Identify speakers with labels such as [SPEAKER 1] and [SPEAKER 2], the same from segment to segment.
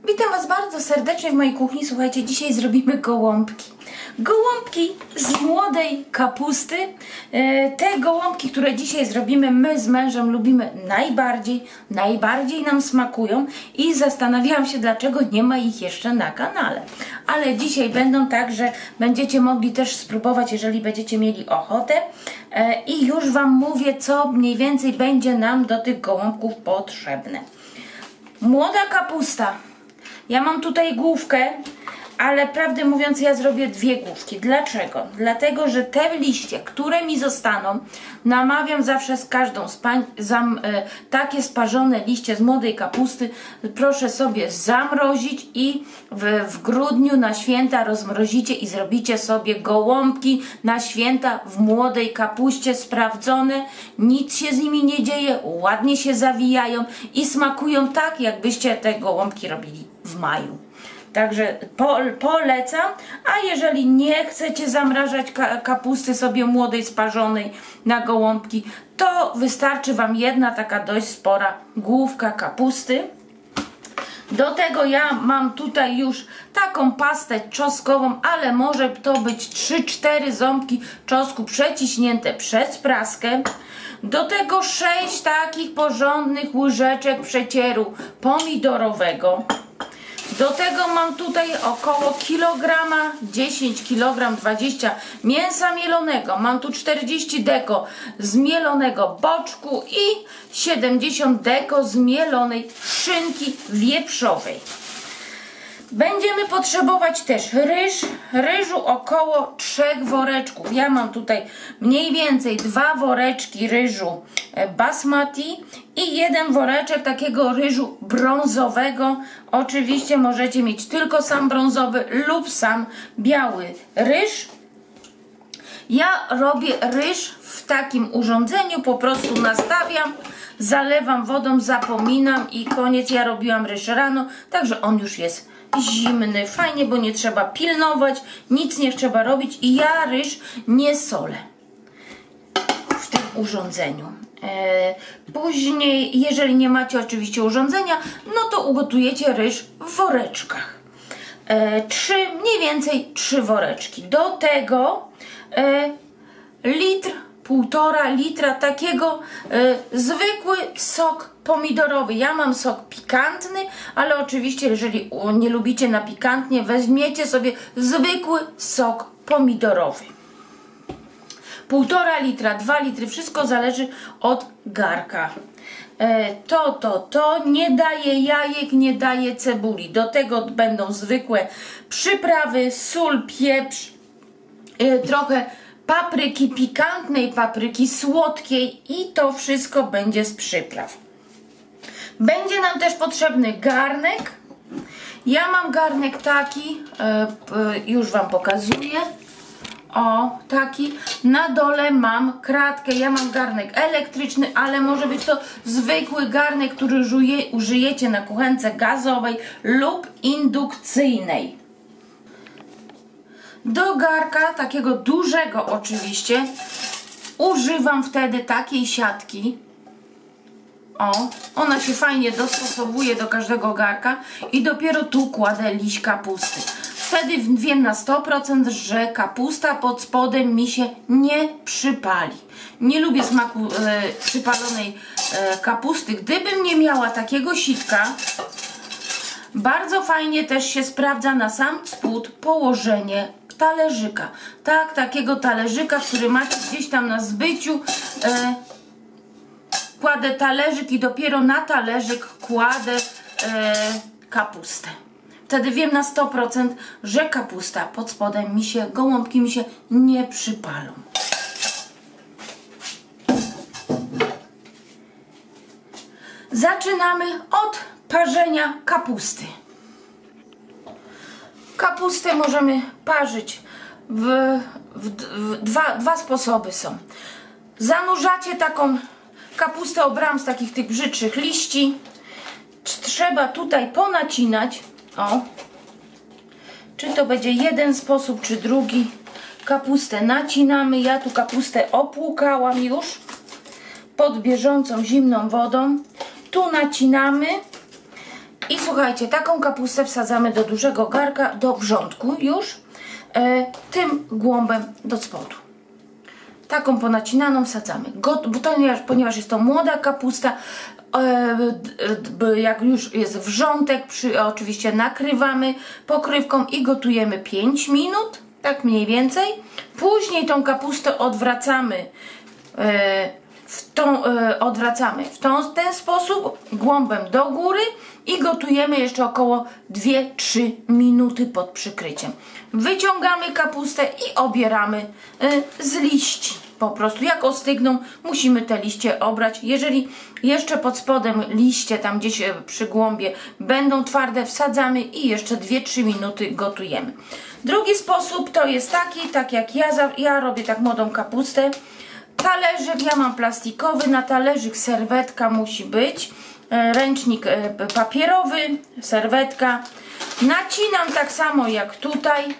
[SPEAKER 1] Witam Was bardzo serdecznie w mojej kuchni. Słuchajcie, dzisiaj zrobimy gołąbki. Gołąbki z młodej kapusty. Te gołąbki, które dzisiaj zrobimy, my z mężem lubimy najbardziej nam smakują i zastanawiałam się, dlaczego nie ma ich jeszcze na kanale. Ale dzisiaj będą, tak, że będziecie mogli też spróbować, jeżeli będziecie mieli ochotę. I już Wam mówię, co mniej więcej będzie nam do tych gołąbków potrzebne. Młoda kapusta. Ja mam tutaj główkę, ale prawdę mówiąc ja zrobię dwie główki. Dlaczego? Dlatego, że te liście, które mi zostaną, namawiam zawsze z każdą z pań, takie sparzone liście z młodej kapusty proszę sobie zamrozić i w grudniu na święta rozmrozicie i zrobicie sobie gołąbki na święta w młodej kapuście, sprawdzone, nic się z nimi nie dzieje, ładnie się zawijają i smakują tak, jakbyście te gołąbki robili w maju. Także polecam, a jeżeli nie chcecie zamrażać kapusty sobie młodej, sparzonej na gołąbki, to wystarczy Wam jedna taka dość spora główka kapusty. Do tego ja mam tutaj już taką pastę czosnkową, ale może to być 3-4 ząbki czosnku przeciśnięte przez praskę. Do tego 6 takich porządnych łyżeczek przecieru pomidorowego. Do tego mam tutaj około kilograma, 10 kg 20 mięsa mielonego. Mam tu 40 deko zmielonego boczku i 70 deko zmielonej szynki wieprzowej. Będziemy potrzebować też ryżu około 3 woreczków. Ja mam tutaj mniej więcej 2 woreczki ryżu basmati i 1 woreczek takiego ryżu brązowego. Oczywiście możecie mieć tylko sam brązowy lub sam biały ryż. Ja robię ryż w takim urządzeniu, po prostu nastawiam, zalewam wodą, zapominam i koniec. Ja robiłam ryż rano, także on już jest zimny, fajnie, bo nie trzeba pilnować, nic nie trzeba robić i ja ryż nie solę w tym urządzeniu. Później, jeżeli nie macie oczywiście urządzenia, no to ugotujecie ryż w woreczkach. Mniej więcej 3 woreczki. Do tego półtora litra takiego zwykły sok pomidorowy. Ja mam sok pikantny, ale oczywiście jeżeli nie lubicie na pikantnie, weźmiecie sobie zwykły sok pomidorowy. 1,5 litra, 2 litry, wszystko zależy od garka. To nie daje jajek, nie daje cebuli. Do tego będą zwykłe przyprawy, sól, pieprz, trochę papryki pikantnej, papryki słodkiej i to wszystko będzie z przypraw. Będzie nam też potrzebny garnek. Ja mam garnek taki, już Wam pokazuję. O, taki. Na dole mam kratkę. Ja mam garnek elektryczny, ale może być to zwykły garnek, który użyjecie na kuchence gazowej lub indukcyjnej. Do garka, takiego dużego oczywiście, używam wtedy takiej siatki. O, ona się fajnie dostosowuje do każdego garka i dopiero tu kładę liść kapusty. Wtedy wiem na 100%, że kapusta pod spodem mi się nie przypali. Nie lubię smaku przypalonej kapusty. Gdybym nie miała takiego sitka, bardzo fajnie też się sprawdza na sam spód położenie talerzyka. Tak, takiego talerzyka, który macie gdzieś tam na zbyciu. Kładę talerzyk i dopiero na talerzyk kładę kapustę. Wtedy wiem na 100%, że kapusta pod spodem gołąbki mi się nie przypalą. Zaczynamy od parzenia kapusty. Kapustę możemy parzyć dwa sposoby są. Zanurzacie taką kapustę, obrałam z takich tych brzydszych liści. Trzeba tutaj ponacinać. O, czy to będzie jeden sposób, czy drugi. Kapustę nacinamy. Ja tu kapustę opłukałam już pod bieżącą zimną wodą. Tu nacinamy I słuchajcie, taką kapustę wsadzamy do dużego garka, do wrzątku już, tym głąbem do spodu. Taką ponacinaną wsadzamy. Ponieważ jest to młoda kapusta, jak już jest wrzątek, oczywiście nakrywamy pokrywką i gotujemy 5 minut, tak mniej więcej. Później tą kapustę odwracamy w ten sposób, głąbem do góry i gotujemy jeszcze około 2-3 minuty pod przykryciem. Wyciągamy kapustę i obieramy z liści. Po prostu jak ostygną, musimy te liście obrać. Jeżeli jeszcze pod spodem liście, tam gdzieś przy głąbie będą twarde, wsadzamy i jeszcze 2-3 minuty gotujemy. Drugi sposób to jest taki, tak jak ja robię tak młodą kapustę. Talerzyk, ja mam plastikowy, na talerzyk serwetka musi być, ręcznik papierowy, serwetka. Nacinam tak samo jak tutaj,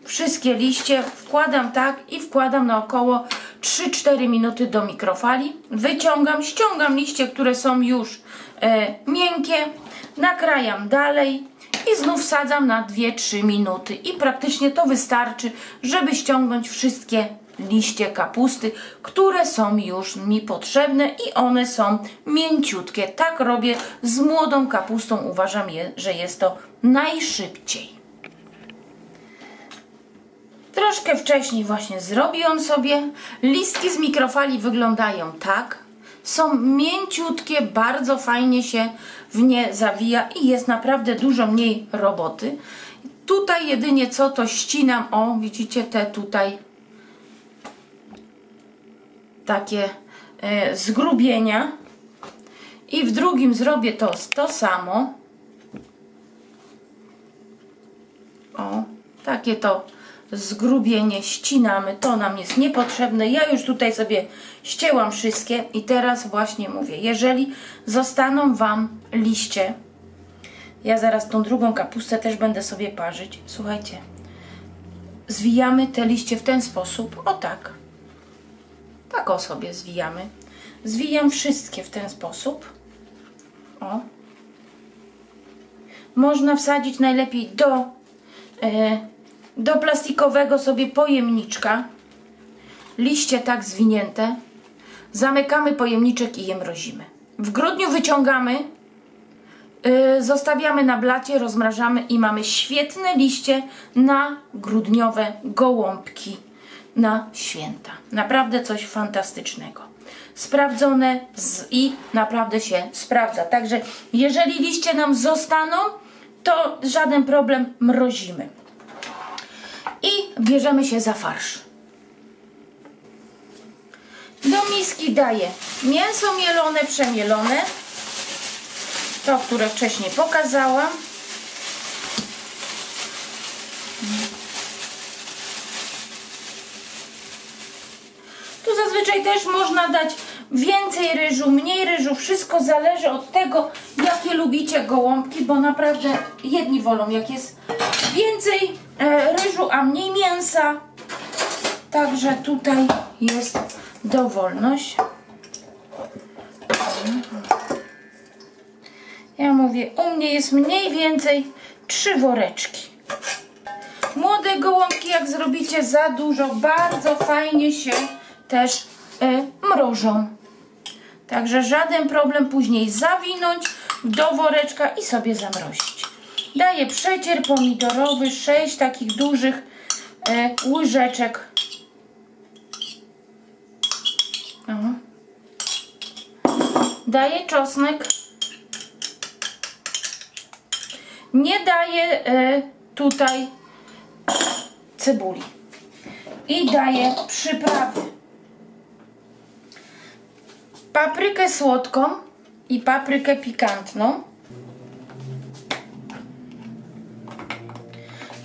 [SPEAKER 1] wszystkie liście wkładam tak i wkładam na około 3-4 minuty do mikrofali. Wyciągam, ściągam liście, które są już miękkie, nakrajam dalej i znów wsadzam na 2-3 minuty i praktycznie to wystarczy, żeby ściągnąć wszystkie liście kapusty, które są już mi potrzebne i one są mięciutkie. Tak robię z młodą kapustą, uważam, że jest to najszybciej. Troszkę wcześniej właśnie zrobiłam sobie. Listki z mikrofali wyglądają tak. Są mięciutkie, bardzo fajnie się w nie zawija i jest naprawdę dużo mniej roboty. Tutaj jedynie co to ścinam, o widzicie te tutaj takie zgrubienia i w drugim zrobię to samo. O, takie to zgrubienie ścinamy, to nam jest niepotrzebne. Ja już tutaj sobie ścięłam wszystkie i teraz właśnie mówię, jeżeli zostaną Wam liście, ja zaraz tą drugą kapustę też będę sobie parzyć, słuchajcie, zwijamy te liście w ten sposób, o tak. Tak o sobie zwijamy. Zwijam wszystkie w ten sposób. O. Można wsadzić najlepiej do plastikowego sobie pojemniczka. Liście tak zwinięte. Zamykamy pojemniczek i je mrozimy. W grudniu wyciągamy, zostawiamy na blacie, rozmrażamy i mamy świetne liście na grudniowe gołąbki. Na święta. Naprawdę coś fantastycznego. Sprawdzone i naprawdę się sprawdza. Także jeżeli liście nam zostaną, to żaden problem, mrozimy. I bierzemy się za farsz. Do miski daję mięso mielone, przemielone. To, które wcześniej pokazałam. Tu zazwyczaj też można dać więcej ryżu, mniej ryżu, wszystko zależy od tego, jakie lubicie gołąbki, bo naprawdę jedni wolą, jak jest więcej ryżu, a mniej mięsa. Także tutaj jest dowolność. Ja mówię, u mnie jest mniej więcej 3 woreczki. Młode gołąbki, jak zrobicie za dużo, bardzo fajnie się też mrożą. Także żaden problem później zawinąć do woreczka i sobie zamrozić. Daję przecier pomidorowy, 6 takich dużych łyżeczek. O. Daję czosnek. Nie daję tutaj cebuli. I daję przyprawy. Paprykę słodką i paprykę pikantną.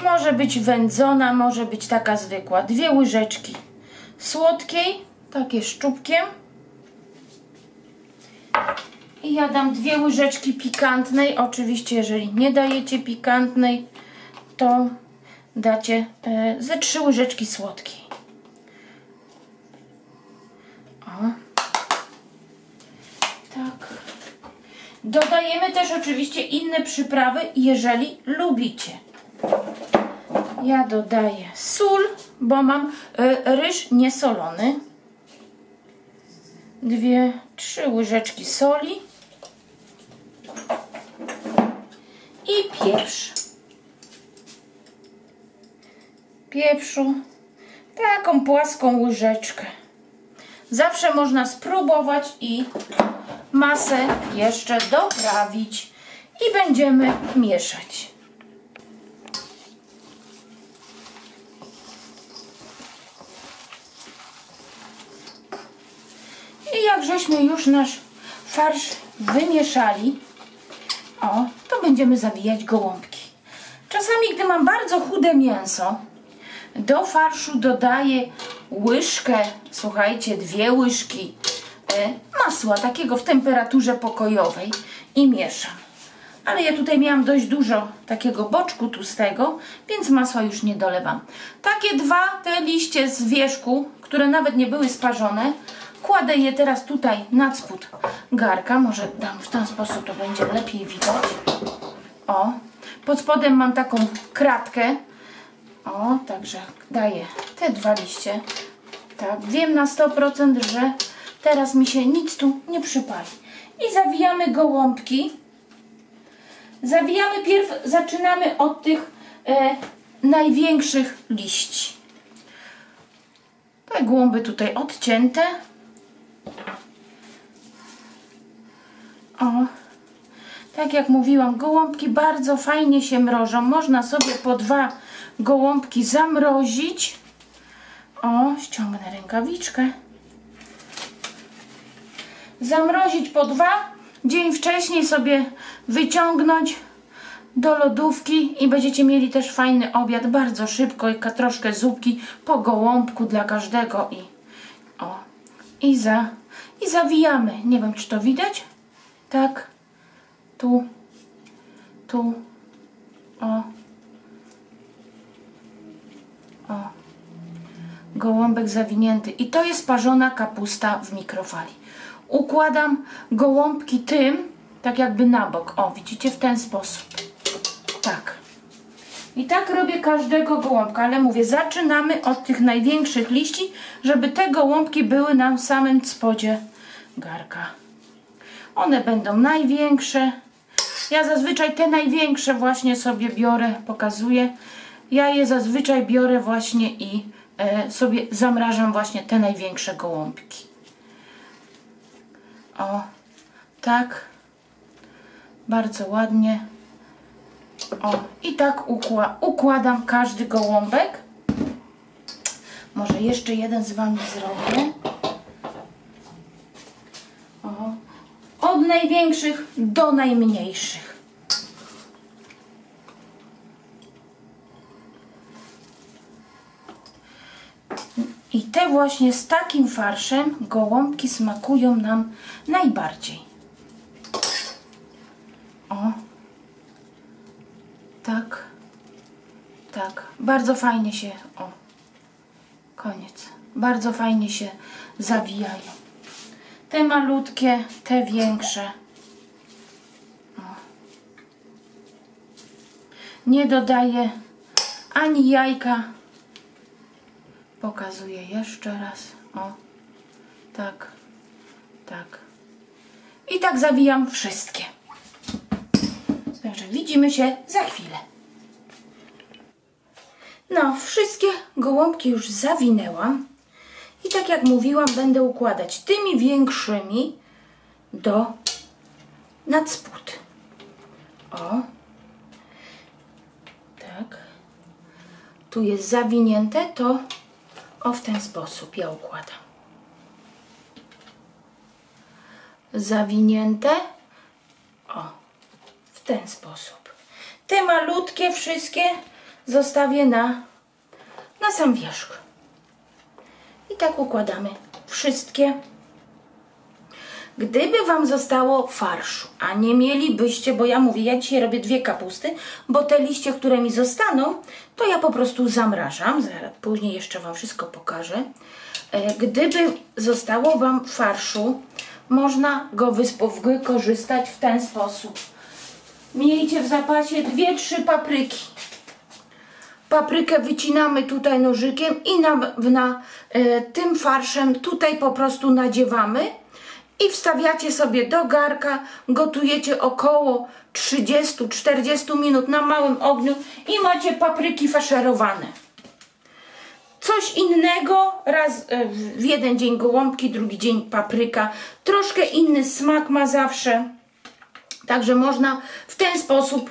[SPEAKER 1] Może być wędzona, może być taka zwykła. 2 łyżeczki słodkiej, takie szczupkiem. I ja dam 2 łyżeczki pikantnej. Oczywiście, jeżeli nie dajecie pikantnej, to dacie ze 3 łyżeczki słodkiej. O. Tak. Dodajemy też oczywiście inne przyprawy, jeżeli lubicie. Ja dodaję sól, bo mam ryż niesolony. 2-3 łyżeczki soli. I pieprz. Pieprzu. Taką płaską łyżeczkę. Zawsze można spróbować i masę jeszcze doprawić. I będziemy mieszać. I jak żeśmy już nasz farsz wymieszali, to będziemy zawijać gołąbki. Czasami, gdy mam bardzo chude mięso, do farszu dodaję łyżkę, słuchajcie, 2 łyżki masła, takiego w temperaturze pokojowej i mieszam. Ale ja tutaj miałam dość dużo takiego boczku tłustego, więc masła już nie dolewam. Takie 2 te liście z wierzchu, które nawet nie były sparzone, kładę je teraz tutaj nad spód garka. Może dam w ten sposób, to będzie lepiej widać. Pod spodem mam taką kratkę. Także daję te 2 liście. Tak, wiem na 100%, że teraz mi się nic tu nie przypali. I zawijamy gołąbki. Zawijamy zaczynamy od tych największych liści. Te głąby tutaj odcięte. Tak jak mówiłam, gołąbki bardzo fajnie się mrożą. Można sobie po 2 gołąbki zamrozić. Ściągnę rękawiczkę. Zamrozić po 2. Dzień wcześniej sobie wyciągnąć do lodówki i będziecie mieli też fajny obiad. Bardzo szybko, troszkę zupki po gołąbku dla każdego. I zawijamy. Nie wiem, czy to widać? Tak. Tu. Gołąbek zawinięty. I to jest parzona kapusta w mikrofali. Układam gołąbki tym, tak jakby na bok. Widzicie? W ten sposób. Tak. I tak robię każdego gołąbka, ale mówię, zaczynamy od tych największych liści, żeby te gołąbki były na samym spodzie garka. One będą największe. Ja zazwyczaj te największe właśnie sobie biorę, pokazuję. Ja je zazwyczaj biorę właśnie i sobie zamrażam właśnie te największe gołąbki. Tak. Bardzo ładnie. I tak układam każdy gołąbek. Może jeszcze jeden z Wami zrobię. Od największych do najmniejszych. I te właśnie z takim farszem gołąbki smakują nam najbardziej. Tak. Tak. Bardzo fajnie się... Koniec. Bardzo fajnie się zawijają. Te malutkie, te większe. Nie dodaję ani jajka. Pokazuję jeszcze raz. Tak. Tak. I tak zawijam wszystkie. Także widzimy się za chwilę. Wszystkie gołąbki już zawinęłam. I tak jak mówiłam, będę układać tymi większymi nad spód. Tak. Tu jest zawinięte, to w ten sposób ja układam. Zawinięte. W ten sposób. Te malutkie wszystkie zostawię na sam wierzch. I tak układamy wszystkie. Gdyby Wam zostało farszu, a nie mielibyście, bo ja mówię, ja dzisiaj robię 2 kapusty, bo te liście, które mi zostaną, to ja po prostu zamrażam. Zaraz później jeszcze Wam wszystko pokażę. Gdyby zostało Wam farszu, można go wykorzystać w ten sposób. Miejcie w zapasie 2-3 papryki. Paprykę wycinamy tutaj nożykiem i tym farszem tutaj po prostu nadziewamy i wstawiacie sobie do garka, gotujecie około 30-40 minut na małym ogniu i macie papryki faszerowane. Coś innego, raz w jeden dzień gołąbki, drugi dzień papryka, troszkę inny smak ma zawsze, także można w ten sposób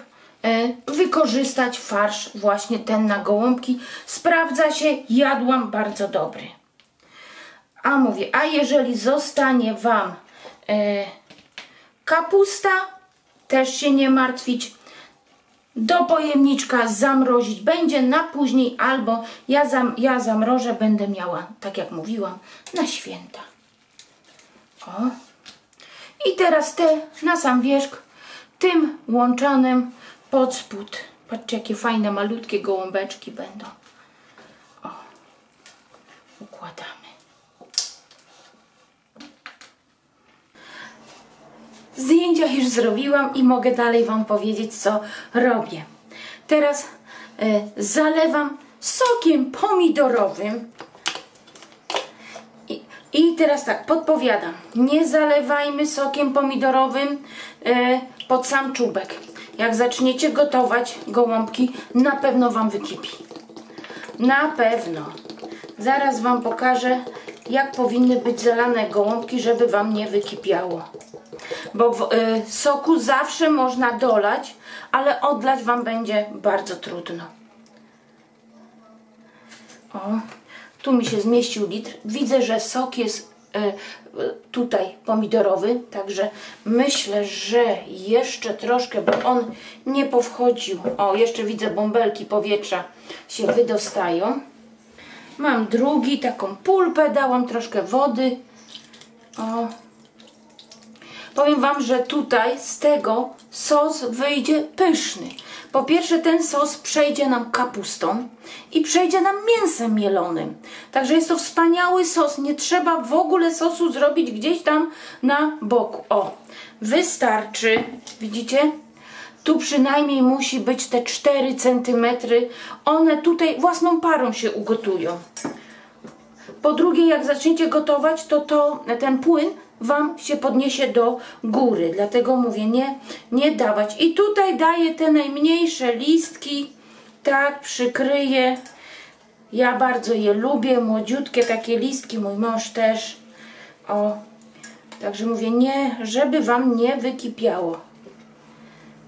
[SPEAKER 1] wykorzystać farsz właśnie ten na gołąbki. Sprawdza się, jadłam, bardzo dobry. A jeżeli zostanie Wam kapusta, też się nie martwić, do pojemniczka zamrozić będzie na później, albo ja zamrożę, będę miała, tak jak mówiłam, na święta. O. I teraz na sam wierzch tym łączonym pod spód. Patrzcie, jakie fajne, malutkie gołąbeczki będą. O, układamy. Zdjęcia już zrobiłam i mogę dalej Wam powiedzieć, co robię. Teraz zalewam sokiem pomidorowym. I teraz tak, podpowiadam, nie zalewajmy sokiem pomidorowym pod sam czubek. Jak zaczniecie gotować gołąbki, na pewno Wam wykipi. Na pewno. Zaraz Wam pokażę, jak powinny być zalane gołąbki, żeby Wam nie wykipiało. Bo soku zawsze można dolać, ale odlać Wam będzie bardzo trudno. O, tu mi się zmieścił litr. Widzę, że sok jest tutaj pomidorowy, także myślę, że jeszcze troszkę, bo on nie powchodził. O, jeszcze widzę, bąbelki powietrza się wydostają. Mam drugi, taką pulpę, dałam troszkę wody. O. Powiem Wam, że tutaj z tego sos wyjdzie pyszny. Po pierwsze, ten sos przejdzie nam kapustą i przejdzie nam mięsem mielonym. Także jest to wspaniały sos. Nie trzeba w ogóle sosu zrobić gdzieś tam na boku. O, wystarczy. Widzicie? Tu przynajmniej musi być te 4 cm. One tutaj własną parą się ugotują. Po drugie, jak zaczniecie gotować, to ten płyn Wam się podniesie do góry. Dlatego mówię, nie dawać. I tutaj daję te najmniejsze listki. Tak, przykryję. Ja bardzo je lubię. Młodziutkie takie listki. Mój mąż też. O. Także mówię, nie, żeby Wam nie wykipiało.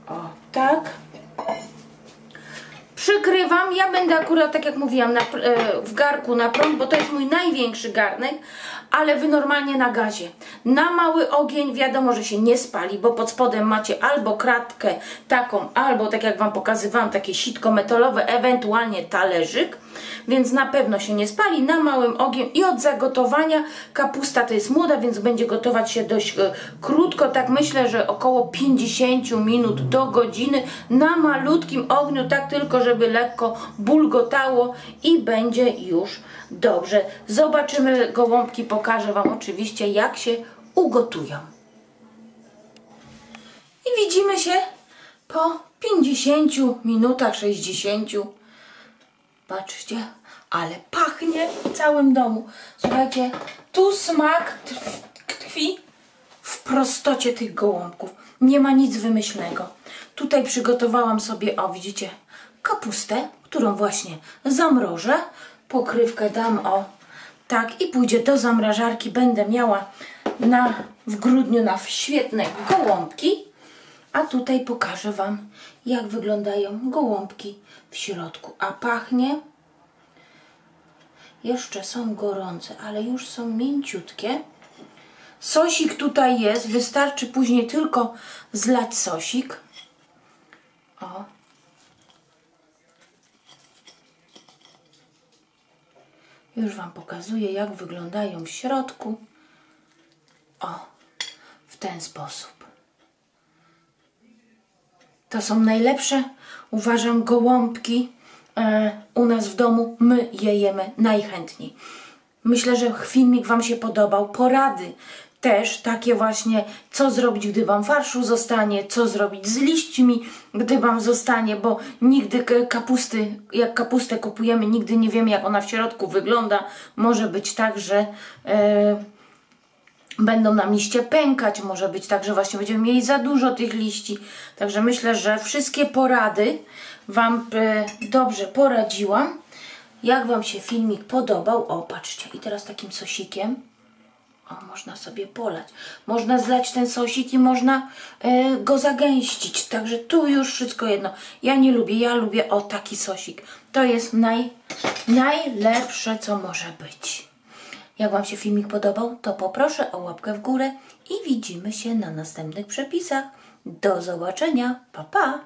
[SPEAKER 1] O, tak. Przykrywam. Ja będę akurat, tak jak mówiłam, w garku na prąd, bo to jest mój największy garnek, ale Wy normalnie na gazie. Na mały ogień wiadomo, że się nie spali, bo pod spodem macie albo kratkę taką, albo tak jak Wam pokazywałam, takie sitko metalowe, ewentualnie talerzyk, więc na pewno się nie spali. Na małym ogień i od zagotowania kapusta to jest młoda, więc będzie gotować się dość krótko, tak myślę, że około 50 minut do godziny na malutkim ogniu, tak tylko, żeby lekko bulgotało i będzie już dobrze. Zobaczymy gołąbki, pokażę Wam oczywiście, jak się ugotują. I widzimy się po 50 minutach, 60. Patrzcie, ale pachnie w całym domu. Słuchajcie, tu smak tkwi w prostocie tych gołąbków. Nie ma nic wymyślnego. Tutaj przygotowałam sobie, o widzicie, kapustę, którą właśnie zamrożę. Pokrywkę dam, o tak, i pójdzie do zamrażarki. Będę miała w grudniu na świetne gołąbki. A tutaj pokażę Wam, jak wyglądają gołąbki w środku. A pachnie. Jeszcze są gorące, ale już są mięciutkie. Sosik tutaj jest. Wystarczy później tylko zlać sosik. O. Już Wam pokazuję, jak wyglądają w środku. O, w ten sposób. To są najlepsze, uważam, gołąbki u nas w domu. My je jemy najchętniej. Myślę, że filmik Wam się podobał. Porady, też takie właśnie, co zrobić, gdy Wam farszu zostanie, co zrobić z liśćmi, gdy Wam zostanie, bo nigdy kapusty, jak kapustę kupujemy, nigdy nie wiemy, jak ona w środku wygląda. Może być tak, że będą nam liście pękać, może być tak, że właśnie będziemy mieli za dużo tych liści. Także myślę, że wszystkie porady Wam dobrze poradziłam. Jak Wam się filmik podobał? O, patrzcie, i teraz takim sosikiem można sobie polać. Można zlać ten sosik i można go zagęścić. Także tu już wszystko jedno. Ja nie lubię, ja lubię taki sosik. To jest najlepsze, co może być. Jak Wam się filmik podobał, to poproszę o łapkę w górę i widzimy się na następnych przepisach. Do zobaczenia. Pa, pa!